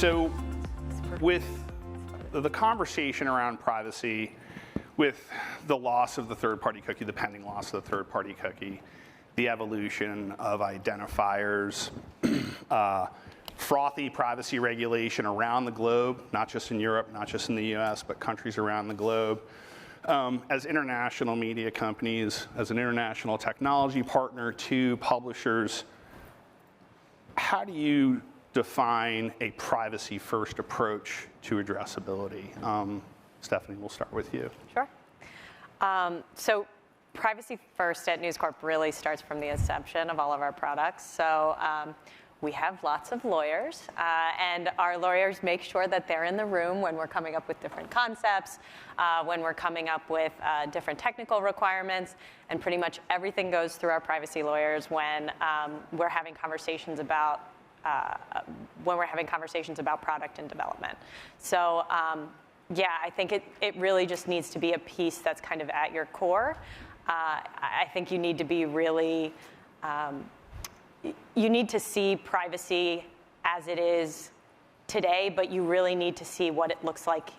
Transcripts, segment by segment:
So with the conversation around privacy, with the loss of the third-party cookie, the pending loss of the third-party cookie, the evolution of identifiers, frothy privacy regulation around the globe, not just in Europe, not just in the US, but countries around the globe. As international media companies, as an international technology partner to publishers, how do you define a privacy-first approach to addressability? Stephanie, we'll start with you. Sure. So privacy first at News Corp really starts from the inception of all of our products. So we have lots of lawyers, and our lawyers make sure that they're in the room when we're coming up with different concepts, when we're coming up with different technical requirements, and pretty much everything goes through our privacy lawyers when we're having conversations about product and development. So yeah, I think it really just needs to be a piece that's kind of at your core. I think you need to be really, you need to see privacy as it is today, but you really need to see what it looks like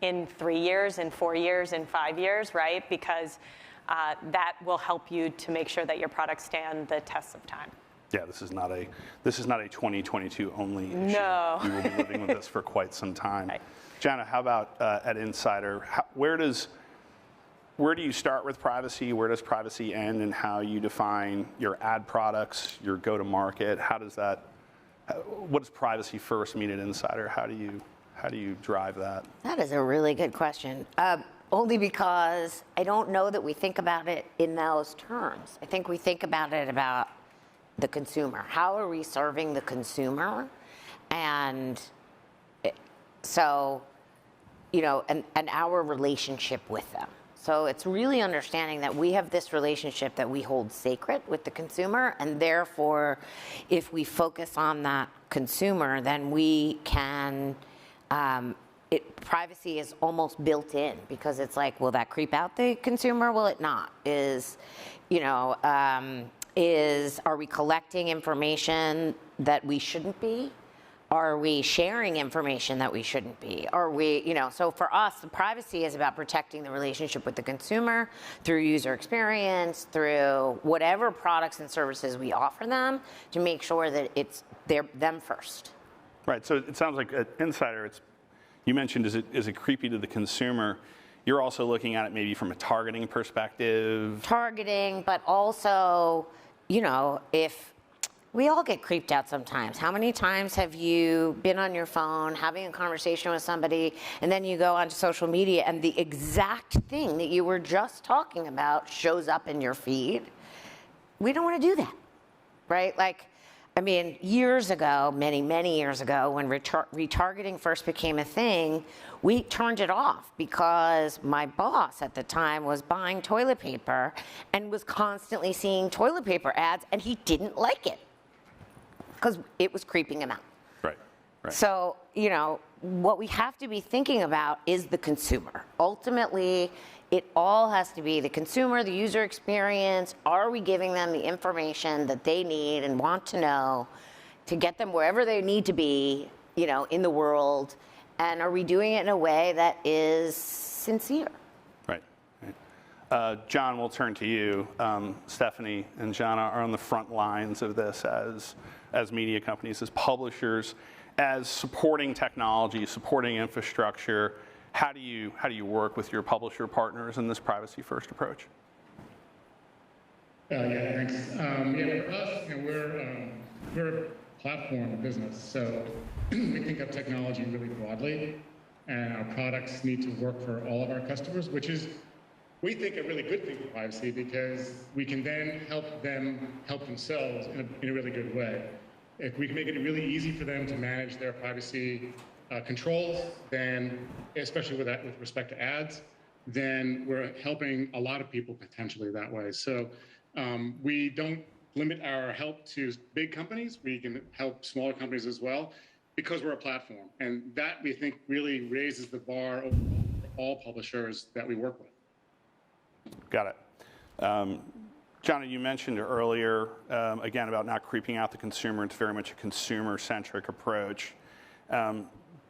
in 3 years, in 4 years, in 5 years, right? Because that will help you to make sure that your products stand the test of time. Yeah, this is not a 2022 only issue. No. We will be living with this for quite some time. Right. Jana, how about at Insider? Where do you start with privacy? Where does privacy end, and how you define your ad products, your go-to-market? What does privacy first mean at Insider? How do you drive that? That is a really good question. Only because I don't know that we think about it in those terms. I think we think about it about the consumer. How are we serving the consumer? And so, and our relationship with them. So it's really understanding that we have this relationship that we hold sacred with the consumer, and therefore, if we focus on that consumer, then we can, privacy is almost built in, because it's like, will that creep out the consumer? Will it not? Are we collecting information that we shouldn't be? Are we sharing information that we shouldn't be? Are we, so for us, the privacy is about protecting the relationship with the consumer through user experience, through whatever products and services we offer them, to make sure that they're them first. Right, so it sounds like at Insider, you mentioned, is it creepy to the consumer? You're also looking at it maybe from a targeting perspective. Targeting, but also, if we all get creeped out sometimes. How many times have you been on your phone having a conversation with somebody, and then you go onto social media and the exact thing that you were just talking about shows up in your feed? We don't want to do that, right? Years ago, many years ago, when retargeting first became a thing, we turned it off because my boss at the time was buying toilet paper and was constantly seeing toilet paper ads, and he didn't like it because it was creeping him out. Right. So, what we have to be thinking about is the consumer. Ultimately, it all has to be the consumer, the user experience. Are we giving them the information that they need and want to know to get them wherever they need to be, in the world? And are we doing it in a way that is sincere? Right. John, we'll turn to you. Stephanie and Jana are on the front lines of this as media companies, as publishers, as supporting technology, supporting infrastructure. How do you work with your publisher partners in this privacy-first approach? Yeah, thanks. For us, we're a platform business, so we think of technology really broadly, and our products need to work for all of our customers, which is, we think, a really good thing for privacy, because we can then help them help themselves in a really good way. If we can make it really easy for them to manage their privacy controls, then, especially with respect to ads, then we're helping a lot of people potentially that way. So we don't limit our help to big companies. We can help smaller companies as well, because we're a platform. And that, we think, really raises the bar overall for all publishers that we work with. Got it. Jana, you mentioned earlier, again, about not creeping out the consumer. It's very much a consumer-centric approach.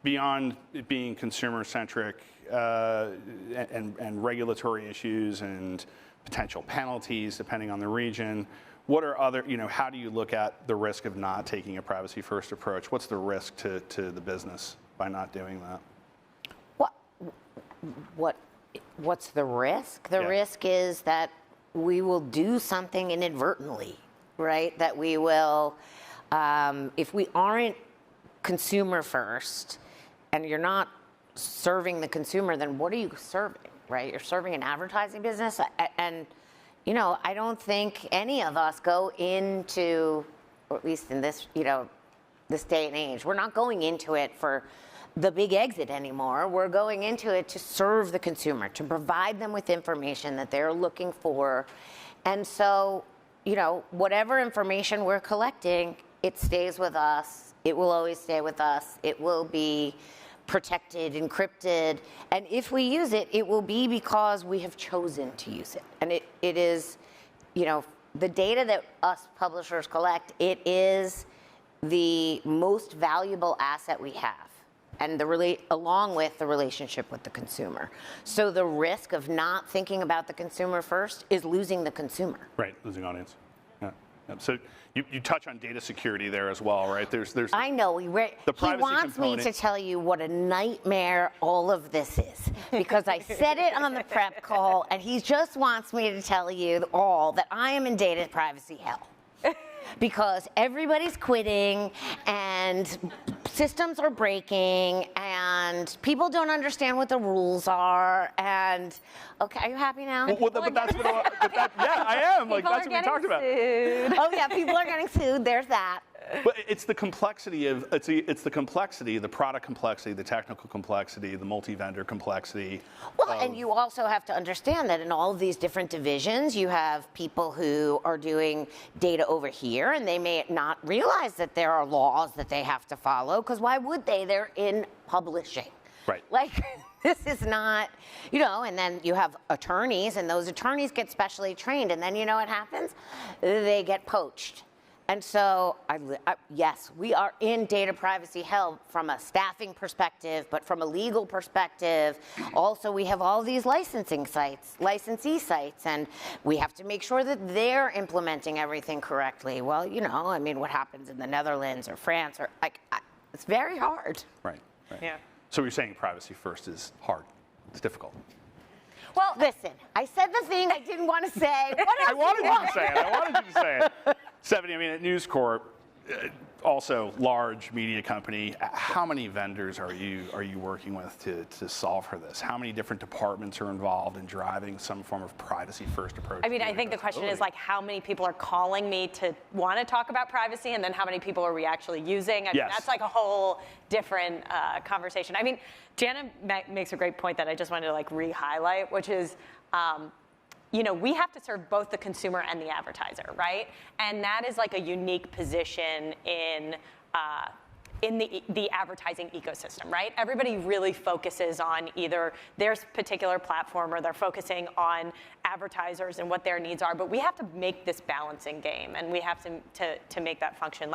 Beyond it being consumer-centric and regulatory issues and potential penalties depending on the region, what are other, how do you look at the risk of not taking a privacy-first approach? What's the risk to the business by not doing that? What's the risk? The risk is that we will do something inadvertently, right? That we will, if we aren't consumer first and you're not serving the consumer, then what are you serving, right? You're serving an advertising business. And, I don't think any of us go into, or at least in this, this day and age, we're not going into it for the big exit anymore. We're going into it to serve the consumer, to provide them with information that they're looking for. And so, whatever information we're collecting, it stays with us. It will always stay with us. It will be protected, encrypted. And if we use it, it will be because we have chosen to use it. And it is, the data that us publishers collect, it is the most valuable asset we have. And along with the relationship with the consumer. So the risk of not thinking about the consumer first is losing the consumer. Right, losing audience. Yeah. So you touch on data security there as well, right? There's I know. He wants me to tell you what a nightmare all of this is, because I said it on the prep call, and he just wants me to tell you all that I am in data privacy hell. Because everybody's quitting and systems are breaking and people don't understand what the rules are. And okay, are you happy now? But that's yeah, I am. Like that's what we talked about. Oh yeah, people are getting sued. There's that. But it's the complexity of the complexity, the product complexity, the technical complexity, the multi-vendor complexity. Well, and you also have to understand that in all of these different divisions, you have people who are doing data over here, and they may not realize that there are laws that they have to follow, because why would they? They're in publishing. Right. Like, this is not, and then you have attorneys, and those attorneys get specially trained, and then you know what happens? They get poached. And so, yes, we are in data privacy hell from a staffing perspective, but from a legal perspective, also we have all these licensee sites, and we have to make sure that they're implementing everything correctly. Well, what happens in the Netherlands or France, or it's very hard. Right. Yeah. So you're saying privacy first is hard. It's difficult. Well, listen, I said the thing I didn't want to say. What else I wanted you to say it. Stephanie, at News Corp, also large media company, how many vendors are you working with to solve for this? How many different departments are involved in driving some form of privacy-first approach? I think the question is how many people are calling me to want to talk about privacy, and then how many people are we actually using? That's like a whole different conversation. Jana makes a great point that I just wanted to re-highlight, which is, we have to serve both the consumer and the advertiser, right? And that is a unique position in the advertising ecosystem, right? Everybody really focuses on either their particular platform, or they're focusing on advertisers and what their needs are. But we have to make this balancing game, and we have to make that function.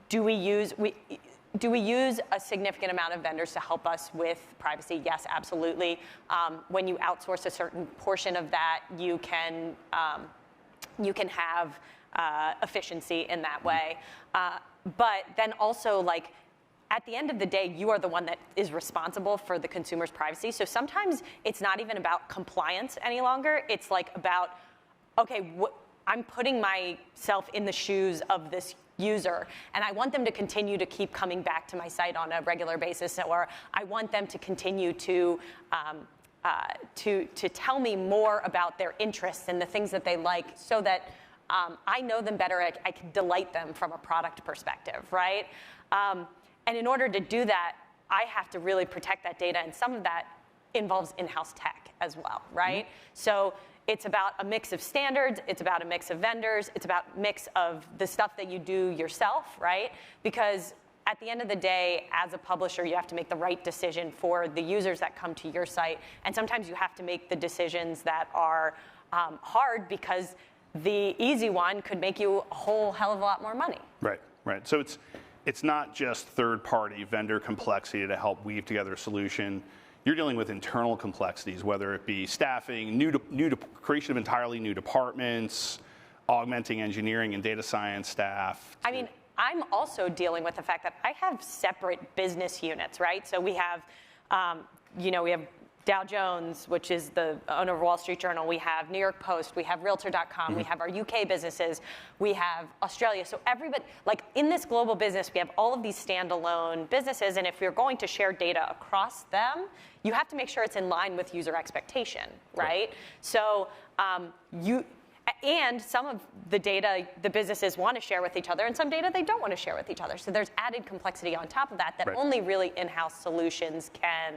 Do we use a significant amount of vendors to help us with privacy? Yes, absolutely. When you outsource a certain portion of that, you can have efficiency in that way. But then also, at the end of the day, you are the one that is responsible for the consumer's privacy. So sometimes it's not even about compliance any longer. It's about, okay, I'm putting myself in the shoes of this user, and I want them to continue to keep coming back to my site on a regular basis, or I want them to continue to tell me more about their interests and the things that they like, so that I know them better. I can delight them from a product perspective, right? And in order to do that, I have to really protect that data, and some of that involves in-house tech as well, right? Mm-hmm. So it's about a mix of standards, it's about a mix of vendors, it's about a mix of the stuff that you do yourself, right? Because at the end of the day, as a publisher, you have to make the right decision for the users that come to your site. And sometimes you have to make the decisions that are hard, because the easy one could make you a whole hell of a lot more money. Right. So it's not just third-party vendor complexity to help weave together a solution. You're dealing with internal complexities, whether it be staffing, creation of entirely new departments, augmenting engineering and data science staff. I mean, I'm also dealing with the fact that I have separate business units, right? So we have, we have Dow Jones, which is the owner of Wall Street Journal. We have New York Post. We have Realtor.com. We have our UK businesses. We have Australia. So everybody, like in this global business, we have all of these standalone businesses. And if you're going to share data across them, you have to make sure it's in line with user expectation, right? So and some of the data the businesses want to share with each other, and some data they don't want to share with each other. So there's added complexity on top of that only really in-house solutions can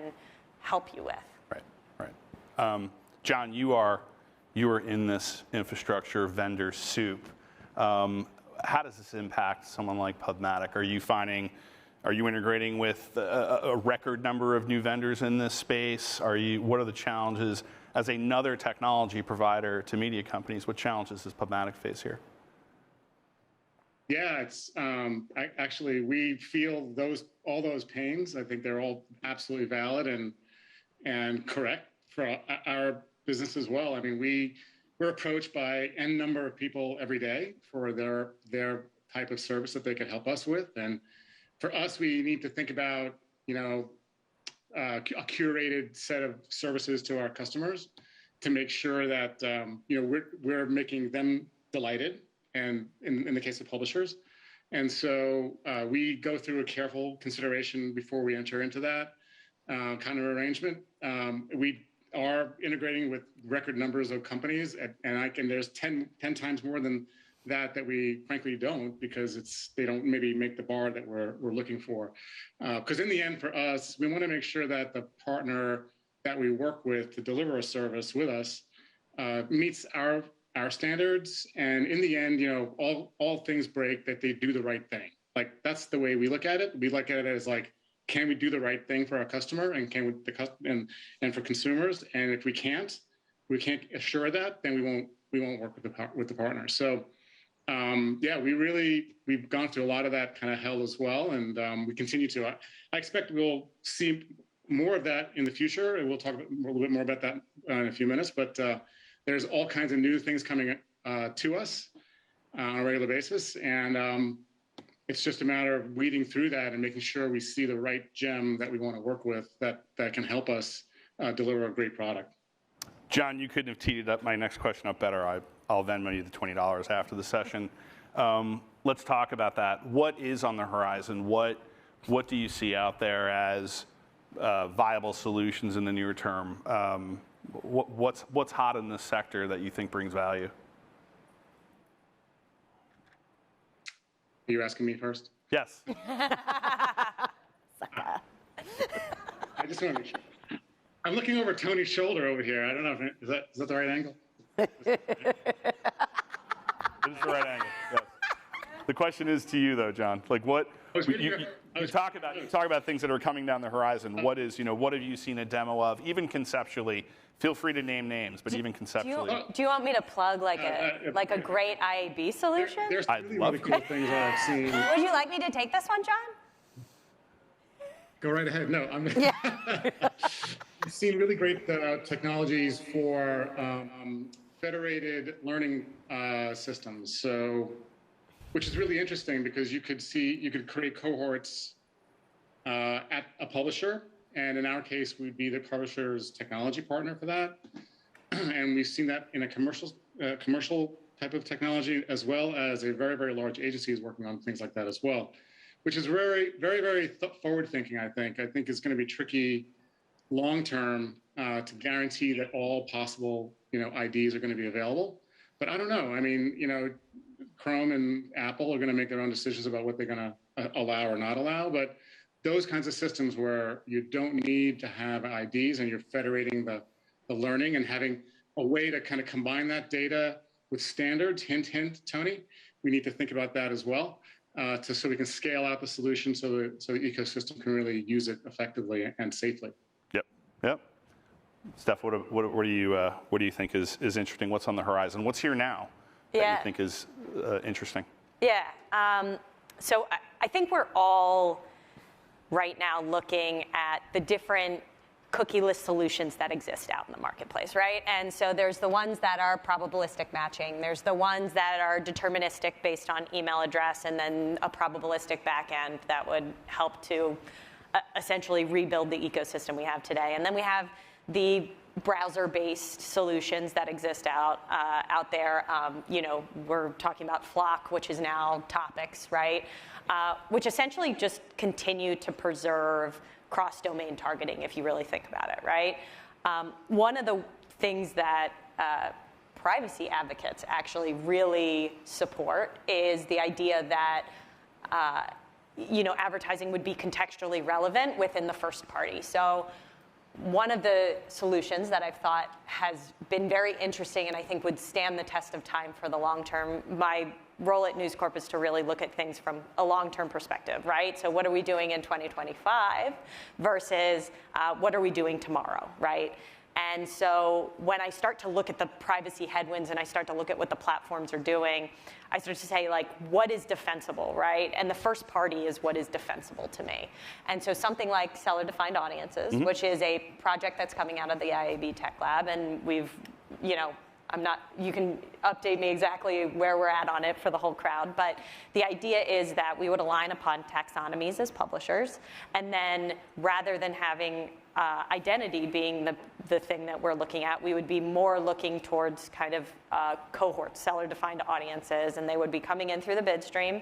help you with. Right. John, you are in this infrastructure vendor soup. How does this impact someone like PubMatic? Are you integrating with a record number of new vendors in this space? What are the challenges as another technology provider to media companies? What challenges does PubMatic face here? Yeah, it's actually we feel all those pains. I think they're all absolutely valid and correct for our business as well. I mean, we're approached by N number of people every day for their type of service that they could help us with, and for us, we need to think about a curated set of services to our customers to make sure that we're making them delighted, and in the case of publishers. And so we go through a careful consideration before we enter into that kind of arrangement. We are integrating with record numbers of companies, and there's 10 times more than that we frankly don't, because they don't maybe make the bar that we're looking for. Because in the end, for us, we want to make sure that the partner that we work with to deliver a service with us meets our standards. And in the end, all things break that they do the right thing. Like, that's the way we look at it. We look at it as like, can we do the right thing for our customer, and and for consumers? And if we can't assure that, then we won't work with the partner. So we've gone through a lot of that kind of hell as well, and we continue to. I expect we'll see more of that in the future, and we'll talk a little bit more about that in a few minutes. But there's all kinds of new things coming to us on a regular basis, and it's just a matter of weeding through that and making sure we see the right gem that we want to work with that can help us deliver a great product. John, you couldn't have teed up my next question up better. I'll Venmo you the $20 after the session. Let's talk about that. What is on the horizon? What do you see out there as viable solutions in the near term? What's hot in this sector that you think brings value? Are you asking me first? Yes. I just want to make sure. I'm looking over Tony's shoulder over here. I don't know if is that the right angle? It is the right angle. Yes. The question is to you, though, John. Like, what you talk about things that are coming down the horizon. What have you seen a demo of, even conceptually? Feel free to name names, but even conceptually. Do you want me to plug like a great IAB solution? There's really cool things I've seen. Would you like me to take this one, John? Go right ahead. No, I've seen really great technologies for federated learning systems. So, which is really interesting because you could create cohorts at a publisher. And in our case, we'd be the publisher's technology partner for that. And we've seen that in a commercial type of technology, as well as a very, very large agency is working on things like that as well, which is very, very, very forward thinking, I think. I think it's going to be tricky long term to guarantee that all possible IDs are going to be available. But I don't know. I mean, Chrome and Apple are going to make their own decisions about what they're going to allow or not allow. But those kinds of systems where you don't need to have IDs and you're federating the learning and having a way to kind of combine that data with standards, hint, hint, Tony, we need to think about that as well, so we can scale out the solution so the ecosystem can really use it effectively and safely. Yep. Steph, what do you think is interesting? What's on the horizon? What's here now that you think is interesting? Yeah. So I think we're all right now looking at the different cookieless solutions that exist out in the marketplace, right? And so there's the ones that are probabilistic matching. There's the ones that are deterministic based on email address, and then a probabilistic backend that would help to essentially rebuild the ecosystem we have today. And then we have the browser-based solutions that exist out there. We're talking about Flock, which is now Topics, right? Which essentially just continue to preserve cross-domain targeting, if you really think about it, right? One of the things that privacy advocates actually really support is the idea that advertising would be contextually relevant within the first party. So one of the solutions that I've thought has been very interesting and I think would stand the test of time for the long term, my role at News Corp is to really look at things from a long-term perspective, right? So what are we doing in 2025 versus what are we doing tomorrow, right? And so when I start to look at the privacy headwinds and I start to look at what the platforms are doing, I start to say, like, what is defensible, right? And the first party is what is defensible to me. And so something like seller-defined audiences, which is a project that's coming out of the IAB Tech Lab, and we've, you can update me exactly where we're at on it for the whole crowd, but the idea is that we would align upon taxonomies as publishers, and then rather than having identity being the thing that we're looking at, we would be more looking towards kind of cohorts, seller-defined audiences, and they would be coming in through the bid stream,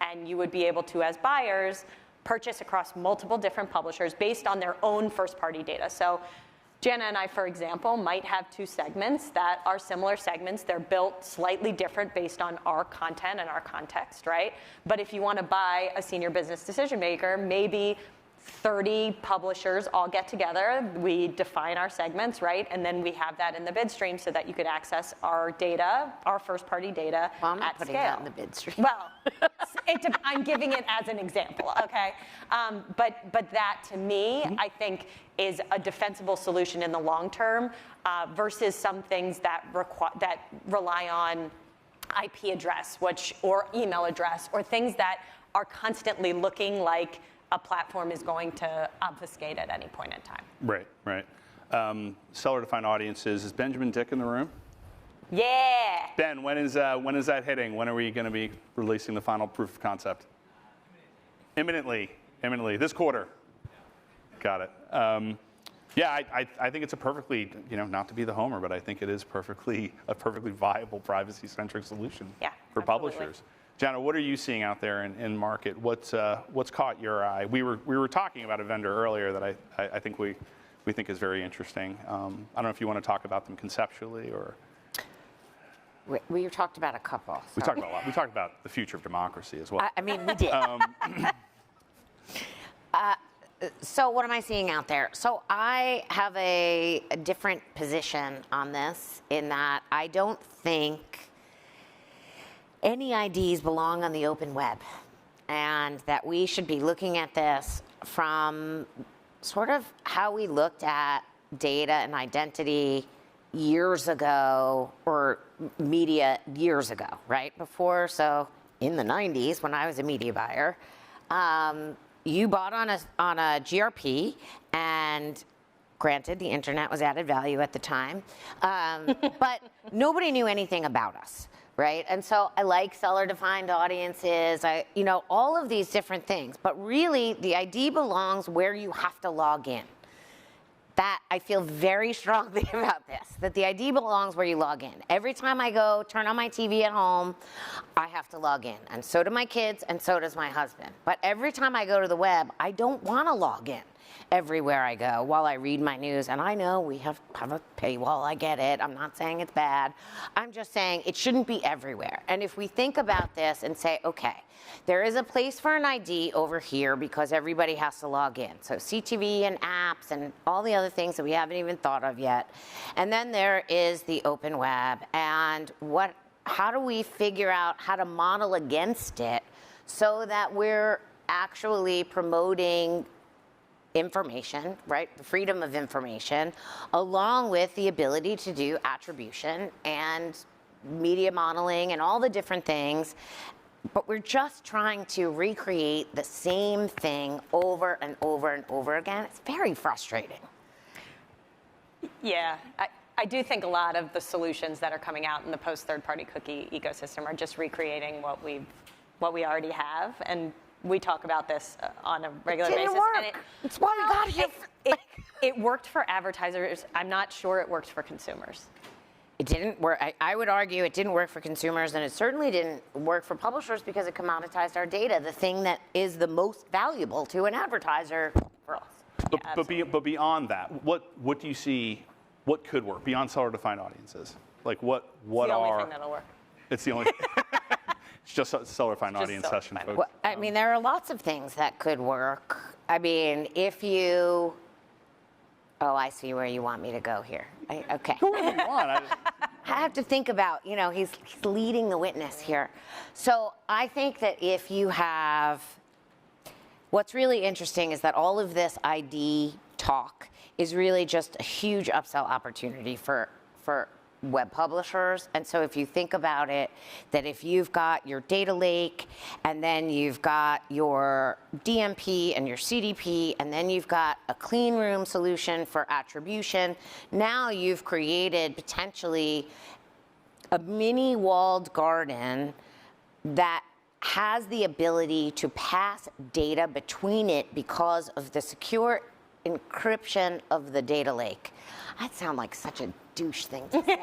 and you would be able to, as buyers, purchase across multiple different publishers based on their own first-party data. So Jana and I, for example, might have two segments that are similar segments. They're built slightly different based on our content and our context, right? But if you want to buy a senior business decision maker, maybe 30 publishers all get together, we define our segments, right? And then we have that in the bid stream so that you could access our data, our first-party data at scale. Well, I'm not putting that in the bid stream. Well, I'm giving it as an example, okay? But that, to me, I think is a defensible solution in the long term versus some things that rely on IP address, or email address, or things that are constantly looking like a platform is going to obfuscate at any point in time. Right. Seller-defined audiences. Is Benjamin Dick in the room? Yeah. Ben, when is that hitting? When are we going to be releasing the final proof of concept? Imminently. This quarter. Got it. I think it's a perfectly, not to be the homer, but I think it is a perfectly viable privacy-centric solution for publishers. Jana, what are you seeing out there in market? What's caught your eye? We were talking about a vendor earlier that I think we think is very interesting. I don't know if you want to talk about them conceptually or. We talked about a couple. So. We talked about a lot. We talked about the future of democracy as well. We did. So what am I seeing out there? So I have a different position on this in that I don't think any IDs belong on the open web, and that we should be looking at this from sort of how we looked at data and identity years ago, or media years ago, right? Before, so in the 90s when I was a media buyer, you bought on a GRP, and granted, the internet was added value at the time, but nobody knew anything about us. Right? And so I like seller-defined audiences, all of these different things. But really, the ID belongs where you have to log in. That, I feel very strongly about this, that the ID belongs where you log in. Every time I go turn on my TV at home, I have to log in. And so do my kids, and so does my husband. But every time I go to the web, I don't want to log in everywhere I go while I read my news. And I know we have a paywall, I get it. I'm not saying it's bad. I'm just saying it shouldn't be everywhere. And if we think about this and say, okay, there is a place for an ID over here because everybody has to log in. So CTV and apps and all the other things that we haven't even thought of yet. And then there is the open web. And how do we figure out how to model against it so that we're actually promoting information, right? The freedom of information, along with the ability to do attribution and media modeling and all the different things but we're just trying to recreate the same thing over and over and over again. It's very frustrating. Yeah, I do think a lot of the solutions that are coming out in the post third-party cookie ecosystem are just recreating what we already have, and we talk about this on a regular basis. Didn't work. And It's why we got here. it worked for advertisers. I'm not sure it worked for consumers. It didn't work. I would argue it didn't work for consumers, and it certainly didn't work for publishers because it commoditized our data, the thing that is the most valuable to an advertiser for us. But beyond that, what do you see? What could work beyond seller-defined audiences? Like what It's the only are? thing that'll work. It's the only. It's just a seller-defined Just audience session, seller-defined. folks. Well, I mean, there are lots of things that could work. I mean, if you. Oh, I see where you want me to go here. Okay. Go wherever you want. I have to think about, he's leading the witness here. So I think that if you have, what's really interesting is that all of this ID talk is really just a huge upsell opportunity for web publishers. And so if you think about it, that if you've got your data lake, and then you've got your DMP and your CDP, and then you've got a clean room solution for attribution, now you've created potentially a mini walled garden that has the ability to pass data between it because of the secure encryption of the data lake. That sounds like such a douche thing to say.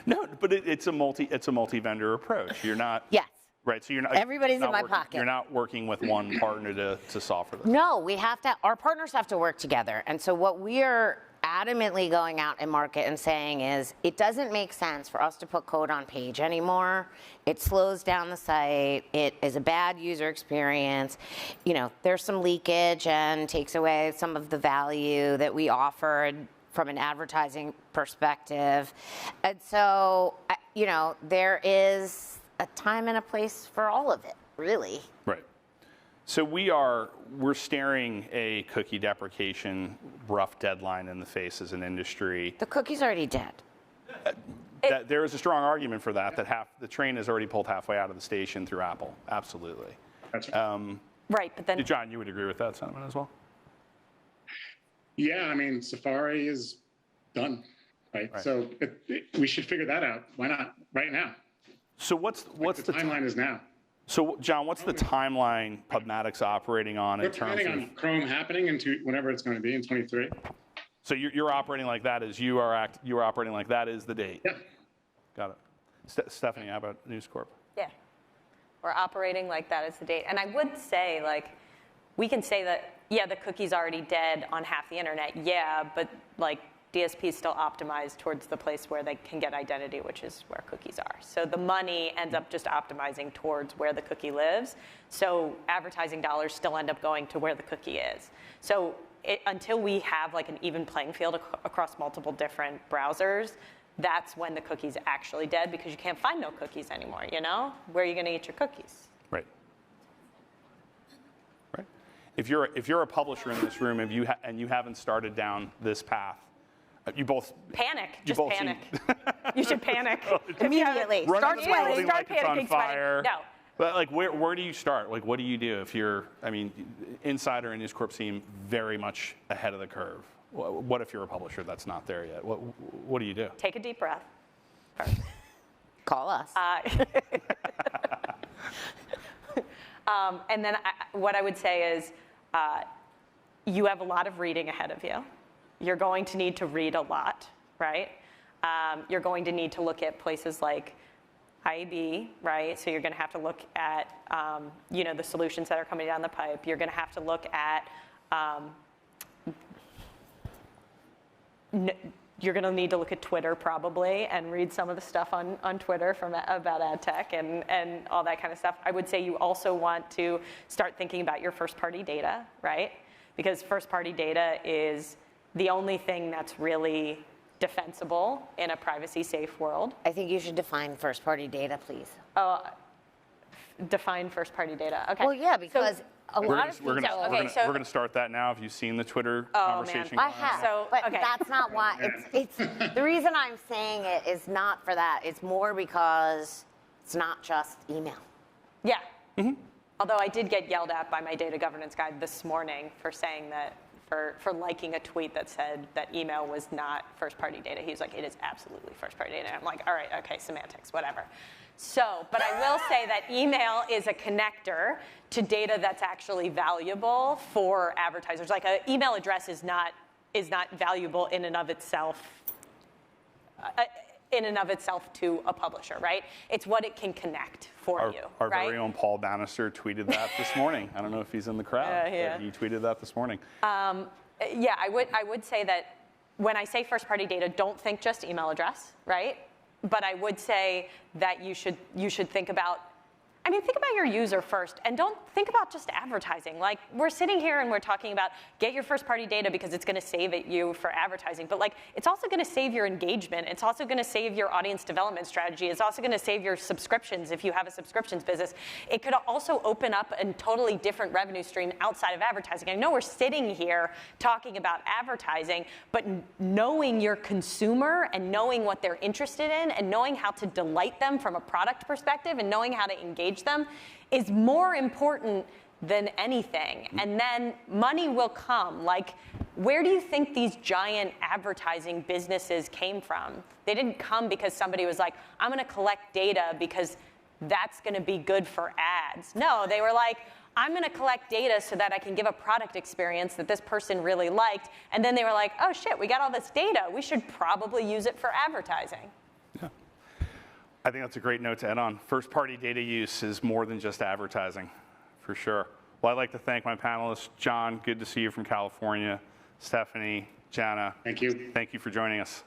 No, but it's a multi-vendor approach. You're not. Yes. Right. So you're not. Everybody's not in my working, pocket. You're not working with one partner to solve for this. No, we have to, our partners have to work together. And so what we are adamantly going out and market and saying is, it doesn't make sense for us to put code on page anymore. It slows down the site. It is a bad user experience. There's some leakage and takes away some of the value that we offered from an advertising perspective. And so, there is a time and a place for all of it, really. Right. So we're staring a cookie deprecation rough deadline in the face as an industry. The cookie's already dead. There is a strong argument for that the train is already pulled halfway out of the station through Apple. Absolutely. That's right. Right, but then John, you would agree with that sentiment as well? Yeah, I mean, Safari is done, right? So we should figure that out. Why not right now? So what's the timeline is now? So John, what's the timeline PubMatic's operating on in terms of? We're planning on Chrome happening into whenever it's going to be in 23. So you're operating like that as you are operating like that is the date. Yeah. Got it. Stephanie, how about News Corp? yeah, we're operating like that is the date. And I would say, we can say that, yeah, the cookie's already dead on half the internet. Yeah, but DSP is still optimized towards the place where they can get identity, which is where cookies are. So the money ends up just optimizing towards where the cookie lives. So advertising dollars still end up going to where the cookie is. So until we have an even playing field across multiple different browsers, that's when the cookie's actually dead, because you can't find no cookies anymore, Where are you going to eat your cookies? Right. Right. If you're a publisher in this room and you haven't started down this path, you both panic. You Just both panic. You should panic Immediately. Run to the building Start like it's on panicking, fire. sweating. No. But where do you start? What do you do if Insider and News Corp seem very much ahead of the curve. What if you're a publisher that's not there yet? What do you do? Take a deep breath first. Call us. And then what I would say is you have a lot of reading ahead of you. You're going to need to read a lot, right? You're going to need to look at places like IAB, right? So you're going to have to look at, the solutions that are coming down the pipe. You're going to have to look at, you're going to need to look at Twitter probably and read some of the stuff on Twitter about ad tech and all that kind of stuff. I would say you also want to start thinking about your first-party data, right? Because first-party data is the only thing that's really defensible in a privacy-safe world. I think you should define first-party data, please. Define first-party data. Okay. Well, yeah, because We're going to start that now. Have you seen the Twitter conversation? I have, but okay. that's not why. It's the reason I'm saying it is not for that. It's more because It's not just email. Yeah. Although I did get yelled at by my data governance guy this morning for saying that, for liking a tweet that said that email was not first-party data. He was like, it is absolutely first-party data. I'm like, all right, okay, semantics, whatever. So, but I will say that email is a connector to data that's actually valuable for advertisers. Like an email address is not valuable in and of itself. To a publisher, right? It's what it can connect for you. Our right? very own Paul Bannister tweeted that this morning. I don't know if he's in the crowd, but he tweeted that this morning. Yeah, I would say that when I say first-party data, don't think just email address, right? But I would say that you should think about, think about your user first, and don't think about just advertising. Like, we're sitting here and we're talking about get your first-party data because it's going to save you for advertising. But like, it's also going to save your engagement. It's also going to save your audience development strategy. It's also going to save your subscriptions if you have a subscriptions business. It could also open up a totally different revenue stream outside of advertising. I know we're sitting here talking about advertising, but knowing your consumer and knowing what they're interested in and knowing how to delight them from a product perspective and knowing how to engage them is more important than anything. And then money will come. Like, where do you think these giant advertising businesses came from? They didn't come because somebody was like, I'm going to collect data because that's going to be good for ads. No, they were like, I'm going to collect data so that I can give a product experience that this person really liked. And then they were like, oh shit, we got all this data. We should probably use it for advertising. I think that's a great note to end on. First-party data use is more than just advertising, for sure. Well, I'd like to thank my panelists. John, good to see you from California. Stephanie, Jana. Thank you. Thank you for joining us.